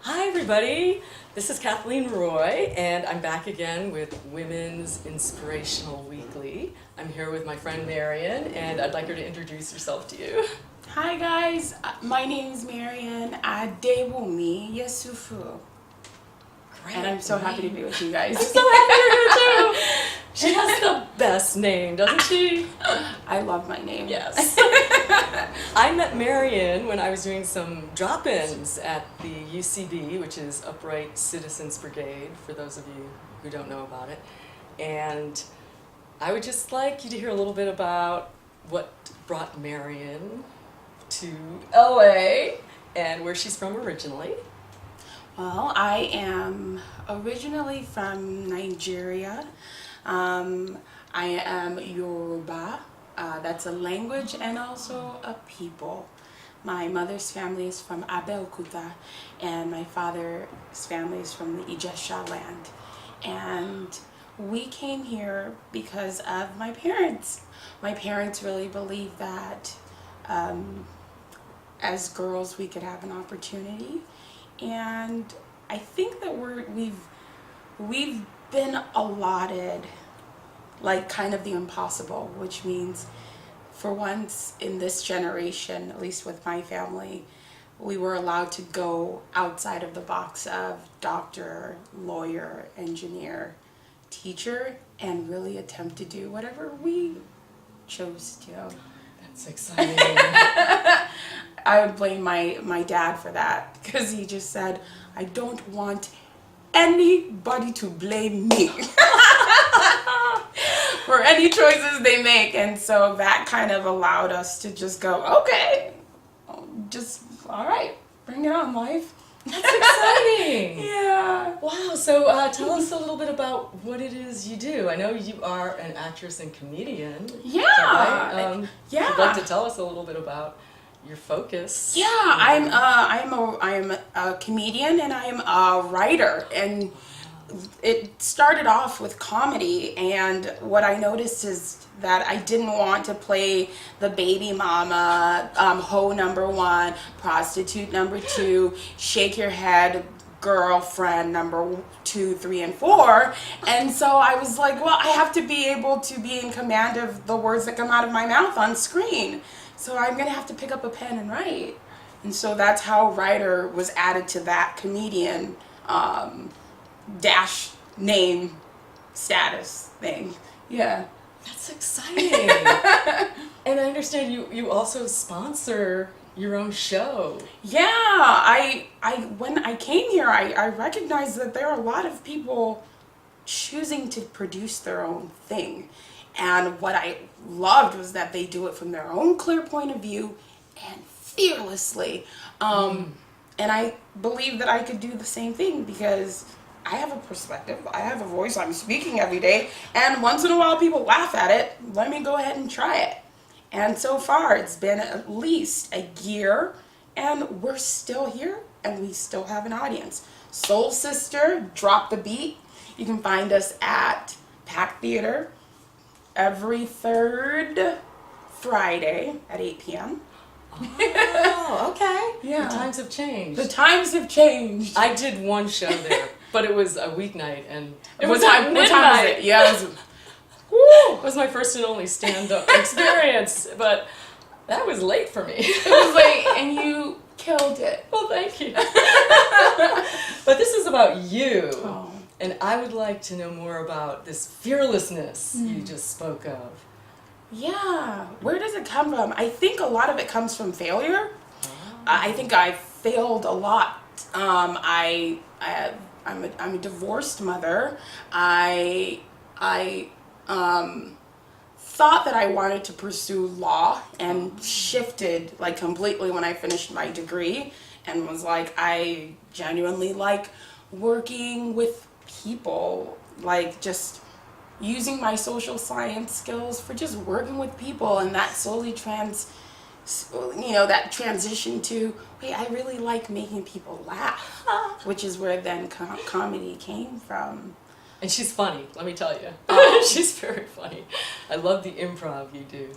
Hi everybody, this is Kathleen Roy and I'm back again with Women's Inspirational Weekly. I'm here with my friend Marian and I'd like her to introduce herself to you. Hi guys, my name is Marian. Adewunmi, Yesufu. Great. And I'm so happy to be with you guys. So happy you're here too! She has the best name, doesn't she? I love my name. Yes. I met Marian when I was doing some drop-ins at the UCB, which is Upright Citizens Brigade, for those of you who don't know about it. And I would just like you to hear a little bit about what brought Marian to LA and where she's from originally. Well, I am originally from Nigeria. I am Yoruba. That's a language and also a people. My mother's family is from Abeokuta and my father's family is from the Ijesha land. And we came here because of my parents. My parents really believed that as girls we could have an opportunity. And I think that we've been allotted like kind of the impossible, which means for once in this generation, at least with my family, we were allowed to go outside of the box of doctor, lawyer, engineer, teacher, and really attempt to do whatever we chose to. That's exciting. I would blame my dad for that because he just said, I don't want anybody to blame me for any choices they make. And so that kind of allowed us to just go, okay, just all right, bring it on, life. That's exciting. Yeah. Wow, so tell us a little bit about what it is you do. I know you are an actress and comedian. Yeah. Right? Yeah. You'd like to tell us a little bit about your focus. Yeah, I am a comedian and I am a writer, and it started off with comedy, and what I noticed is that I didn't want to play the baby mama, hoe number one, prostitute number two, shake your head girlfriend number 2, 3, and 4. And so I was like, well, I have to be able to be in command of the words that come out of my mouth on screen. So I'm gonna have to pick up a pen and write. And so that's how writer was added to that comedian dash name status thing. Yeah. That's exciting. And I understand you also sponsor your own show. Yeah, I when I came here, I recognized that there are a lot of people choosing to produce their own thing. And what I loved was that they do it from their own clear point of view and fearlessly. And I believe that I could do the same thing because I have a perspective, I have a voice, I'm speaking every day, and once in a while people laugh at it. Let me go ahead and try it. And so far it's been at least a year and we're still here and we still have an audience. Soul Sister, Drop the Beat. You can find us at Pack Theater every third Friday at 8 p.m. Oh, okay. Yeah. The times have changed. The times have changed. I did one show there, but it was a weeknight and it What was time at was midnight. it? Yeah, it was, It was my first and only stand-up experience, but that was late for me. it was late and you killed it. Well, thank you. But this is about you. Oh. And I would like to know more about this fearlessness you just spoke of. Yeah, where does it come from? I think a lot of it comes from failure. I think I failed a lot. I'm a divorced mother. I thought that I wanted to pursue law and shifted like completely when I finished my degree and was like, I genuinely like working with people, like just using my social science skills for just working with people, and that slowly that transition to, wait, I really like making people laugh, which is where then comedy came from. And she's funny, let me tell you. She's very funny. I love the improv you do.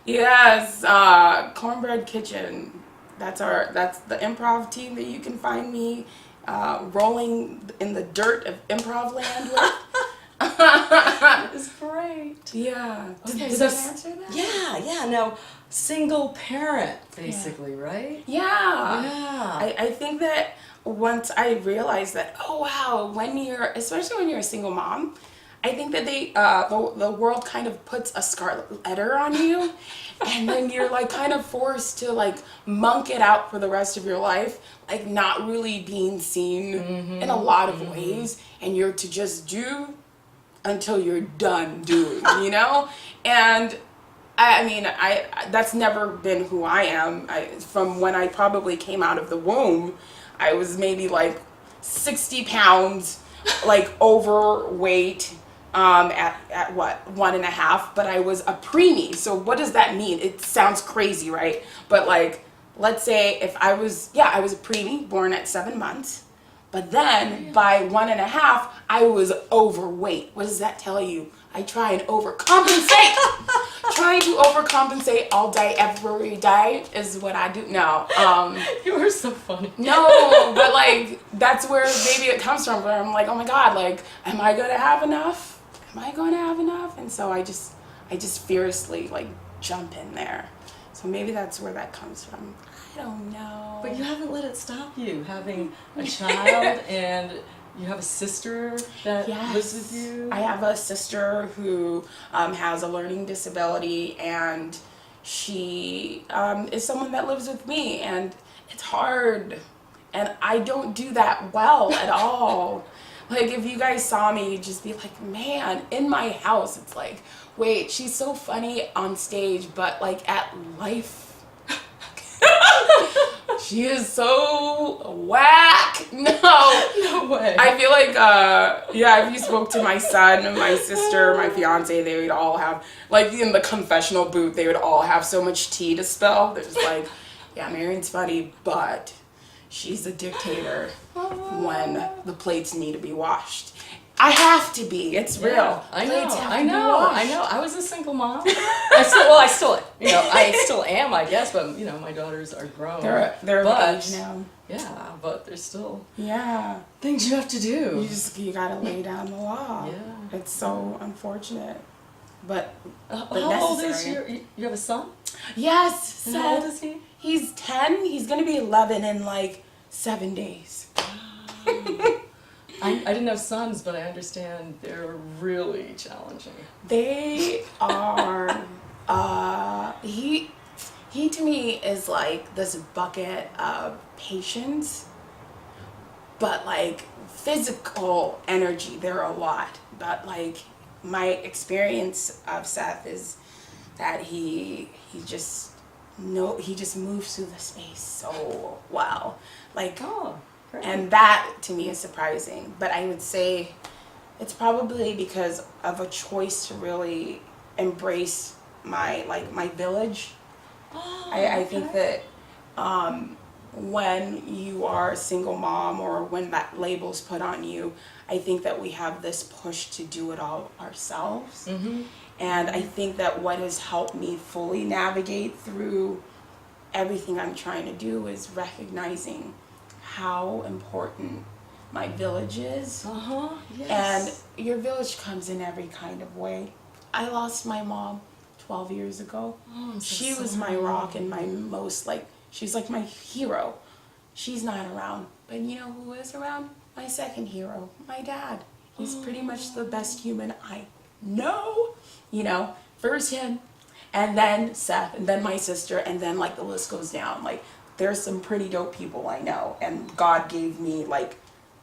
Yes, Cornbread Kitchen. That's the improv team that you can find me rolling in the dirt of improv land with. It's great. Yeah. Okay, Does so that answer that? yeah. Now, single parent, basically, right? Yeah. Yeah. I think that once I realized that, oh wow, especially when you're a single mom, I think that the world kind of puts a scarlet letter on you, and then you're like kind of forced to like monk it out for the rest of your life, like not really being seen in a lot of ways, and you're to just do until you're done doing, you know? And I mean, that's never been who I am. From when I probably came out of the womb, I was maybe like 60 pounds, like overweight, at what, 1.5, but I was a preemie. So what does that mean? It sounds crazy, right? But like, let's say if I was a preemie, born at 7 months, but then by 1.5, I was overweight. What does that tell you? I try and overcompensate. Trying to overcompensate all day, every day is what I do. No. You were so funny. No, but like, that's where maybe it comes from, where I'm like, oh my God, like, am I going to have enough? Am I going to have enough? And so I just fiercely like jump in there. So maybe that's where that comes from. I don't know. But you haven't let it stop you having a child, and you have a sister that lives with you. I have a sister who has a learning disability, and she is someone that lives with me, and it's hard, and I don't do that well at all. Like, if you guys saw me, you'd just be like, man, in my house, it's like, wait, she's so funny on stage, but like at life, she is so whack. No way. I feel like, if you spoke to my son and my sister, my fiance, they would all have, like, in the confessional booth, they would all have so much tea to spill. They're just like, yeah, Marian's funny, but she's a dictator when the plates need to be washed. I have to be. It's real. I Plates know. have I to be know. washed. I know. I was a single mom. I still am, I guess. But my daughters are grown. They're of age now. Yeah, but there's still Things you have to do. You gotta lay down the law. Yeah. It's so unfortunate, but How necessary. old is you have a son? Yes. And how old is he? He's 10. He's gonna be 11 in like 7 days. I didn't have sons, but I understand they're really challenging. They are. He to me is like this bucket of patience, but like physical energy. There are a lot, but like my experience of Seth is that he just moves through the space so well. Like, Great. and that to me is surprising. But I would say it's probably because of a choice to really embrace my village. I think that when you are a single mom, or when that label's put on you, I think that we have this push to do it all ourselves. Mm-hmm. And I think that what has helped me fully navigate through everything I'm trying to do is recognizing how important my village is. Yes. And your village comes in every kind of way. I lost my mom 12 years ago. She was my rock and my most, like, she's like my hero. She's not around. But you know who is around? My second hero, my dad. He's pretty much the best human I know. You know, first him, and then Seth, and then my sister, and then like the list goes down. Like, there's some pretty dope people I know, and God gave me, like,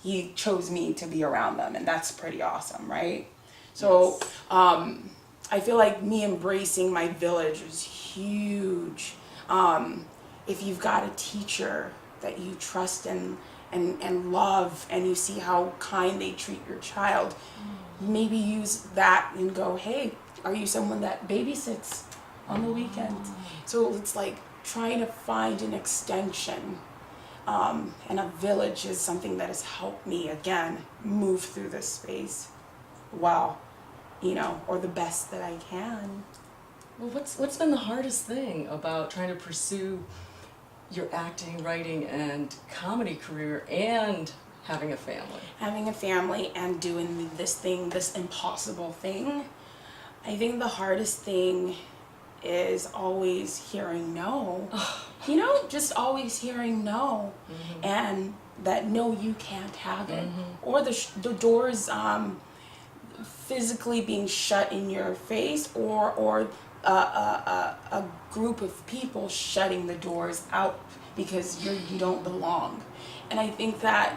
he chose me to be around them, and that's pretty awesome, right? So, I feel like me embracing my village is huge. If you've got a teacher that you trust and love, and you see how kind they treat your child, maybe use that and go, hey, are you someone that babysits on the weekend? So it's like trying to find an extension, and a village is something that has helped me, again, move through this space well, or the best that I can. Well, what's been the hardest thing about trying to pursue your acting, writing, and comedy career and having a family? Having a family and doing this thing, this impossible thing. I think the hardest thing is always hearing no. You know, just always hearing no. And that no, you can't have it. Or the doors physically being shut in your face, or a group of people shutting the doors out because you don't belong. And I think that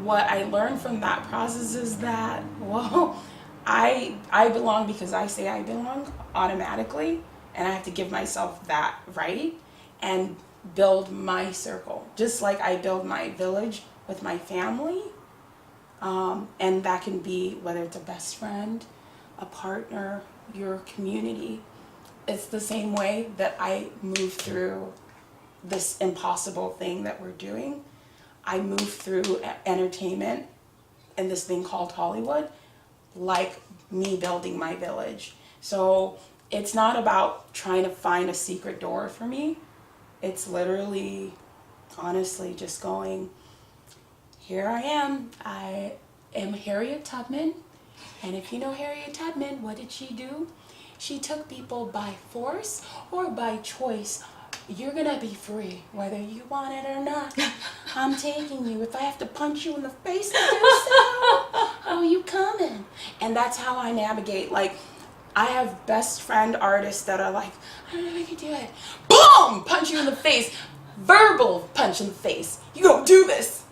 what I learned from that process is that, well, I belong because I say I belong automatically, and I have to give myself that right and build my circle, just like I build my village with my family. And that can be whether it's a best friend, a partner, your community. It's the same way that I move through this impossible thing that we're doing. I move through entertainment and this thing called Hollywood like me building my village. So it's not about trying to find a secret door for me. It's literally, honestly, just going, here I am. I am Harriet Tubman. And if you know Harriet Tubman, what did she do? She took people by force or by choice. You're gonna be free, whether you want it or not. I'm taking you. If I have to punch you in the face to do so, oh, you coming? And that's how I navigate. Like, I have best friend artists that are like, I don't know if I can do it. Boom! Punch you in the face. Verbal punch in the face. You gonna do this.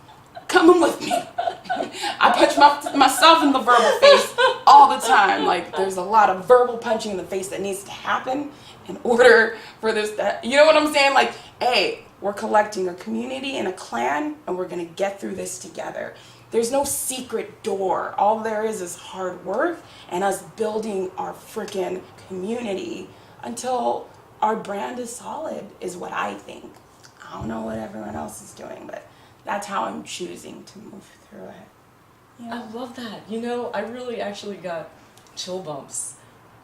Coming with me. I punch myself in the verbal face all the time. Like, there's a lot of verbal punching in the face that needs to happen in order for this, that, you know what I'm saying? Like, hey, we're collecting a community and a clan, and we're gonna get through this together. There's no secret door. All there is hard work and us building our freaking community until our brand is solid, is what I think. I don't know what everyone else is doing, but that's how I'm choosing to move through it. Yeah. I love that. You know, I really actually got chill bumps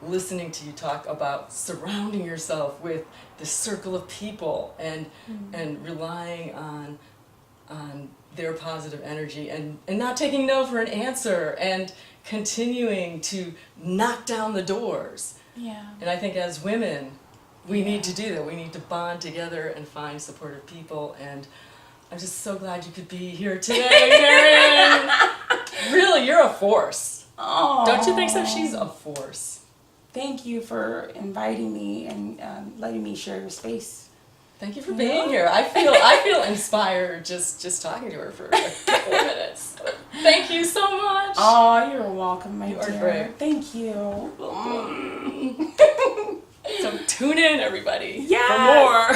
listening to you talk about surrounding yourself with this circle of people and relying on their positive energy and not taking no for an answer and continuing to knock down the doors. Yeah. And I think as women, we need to do that. We need to bond together and find supportive people. And I'm just so glad you could be here today, Marian. Really, you're a force. Oh. Don't you think so? She's a force. Thank you for inviting me and letting me share your space. Thank you for being here. I feel inspired just talking to her for a couple of minutes. Thank you so much. Oh, you're welcome, my dear. You are great. Thank you. So tune in, everybody, Yes. for more.